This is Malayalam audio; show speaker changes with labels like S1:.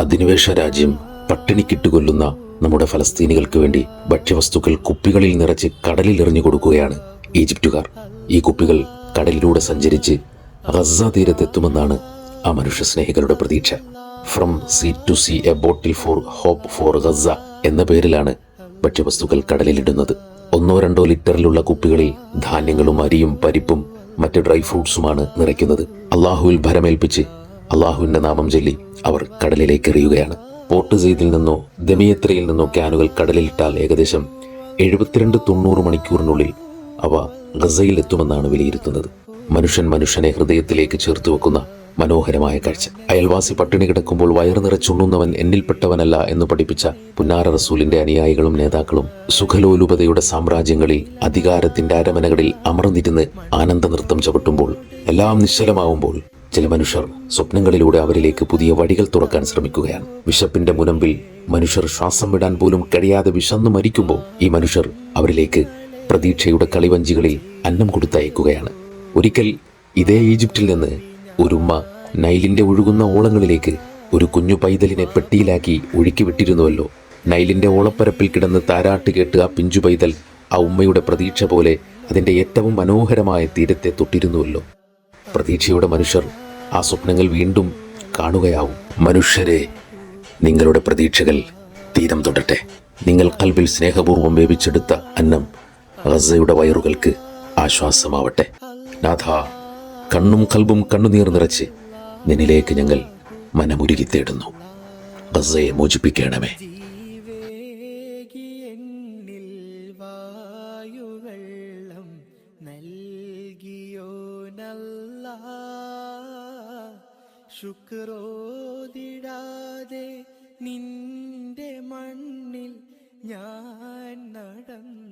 S1: അധിനിവേശ രാജ്യം പട്ടിണിക്കിട്ടുകൊല്ലുന്ന നമ്മുടെ ഫലസ്തീനികൾക്ക് വേണ്ടി ഭക്ഷ്യവസ്തുക്കൾ കുപ്പികളിൽ നിറച്ച് കടലിൽ എറിഞ്ഞു കൊടുക്കുകയാണ് ഈജിപ്തുകാർ. ഈ കുപ്പികൾ കടലിലൂടെ സഞ്ചരിച്ച് ഗസ തീരത്തെത്തുമെന്നാണ് ആ മനുഷ്യ സ്നേഹികളുടെ പ്രതീക്ഷ. From sea to sea a bottle for hope for Gaza എന്ന പേരിലാണ് ഭക്ഷ്യവസ്തുക്കൾ കടലിലിടുന്നത്. 1-2 ലിറ്ററിലുള്ള കുപ്പികളിൽ ധാന്യങ്ങളും അരിയും പരിപ്പും മറ്റ് ഡ്രൈ ഫ്രൂട്ട്സുമാണ് നിറയ്ക്കുന്നത്. അള്ളാഹുവിൽ ഭരമേൽപ്പിച്ച് അള്ളാഹുവിന്റെ നാമം ചൊല്ലി അവർ കടലിലേക്ക് എറിയുകയാണ്. പോർട്ട് സെയ്ദിൽ നിന്നോ ദമിയത്രയിൽ നിന്നോ ക്യാനുകൾ കടലിലിട്ടാൽ ഏകദേശം 72-90 മണിക്കൂറിനുള്ളിൽ അവ ഗസയിൽ എത്തുമെന്നാണ് വിലയിരുത്തുന്നത്. മനുഷ്യനെ ഹൃദയത്തിലേക്ക് ചേർത്ത് വെക്കുന്ന മനോഹരമായ കാഴ്ച. അയൽവാസി പട്ടിണി കിടക്കുമ്പോൾ വയറു നിറച്ചുണ്ണുന്നവൻ എന്നിൽപ്പെട്ടവനല്ല എന്ന് പഠിപ്പിച്ച പുന്നാര റസൂലിന്റെ അനുയായികളും നേതാക്കളും സുഖലോലുപതയുടെ സാമ്രാജ്യങ്ങളിൽ അധികാരത്തിന്റെ അരമനകളിൽ അമർന്നിരുന്ന് ആനന്ദ നൃത്തം ചവിട്ടുമ്പോൾ, എല്ലാം നിശ്ചലമാവുമ്പോൾ ചില മനുഷ്യർ സ്വപ്നങ്ങളിലൂടെ അവരിലേക്ക് പുതിയ വഴികൾ തുറക്കാൻ ശ്രമിക്കുകയാണ്. വിശപ്പിന്റെ മുനമ്പിൽ മനുഷ്യർ ശ്വാസം വിടാൻ പോലും കഴിയാതെ വിശന്നു മരിക്കുമ്പോൾ ഈ മനുഷ്യർ അവരിലേക്ക് പ്രതീക്ഷയുടെ കളിവഞ്ചികളിൽ അന്നം കൊടുത്തയക്കുകയാണ്. ഒരിക്കൽ ഇതേ ഈജിപ്തിൽ നിന്ന് ഒരുമ്മ നൈലിന്റെ ഒഴുകുന്ന ഓളങ്ങളിലേക്ക് ഒരു കുഞ്ഞു പൈതലിനെ പെട്ടിയിലാക്കി ഒഴുക്കി വിട്ടിരുന്നുവല്ലോ. നൈലിന്റെ ഓളപ്പരപ്പിൽ കിടന്ന് താരാട്ട് കേട്ട് ആ പിഞ്ചു പൈതൽ ആ ഉമ്മയുടെ പ്രതീക്ഷ പോലെ അതിന്റെ ഏറ്റവും മനോഹരമായ തീരത്തെ തൊട്ടിരുന്നുവല്ലോ. പ്രതീക്ഷയുടെ മനുഷ്യർ ആ സ്വപ്നങ്ങൾ വീണ്ടും കാണുകയാവും. മനുഷ്യരെ, നിങ്ങളുടെ പ്രതീക്ഷകൾ തീരം തൊടട്ടെ. നിങ്ങൾ കൽബിൽ സ്നേഹപൂർവ്വം വേവിച്ചെടുത്ത അന്നം ഗസയുടെ വയറുകൾക്ക് ആശ്വാസമാവട്ടെ. നാഥ, കണ്ണും കൽബും കണ്ണുനീർ നിറച്ച് നിന്നിലേക്ക് ഞങ്ങൾ മനമുരുകി തേടുന്നു. ഗസയെ മോചിപ്പിക്കണമേ.
S2: ശുക്രോതിടാതെ നിന്റെ മണ്ണിൽ ഞാൻ നടന്നു.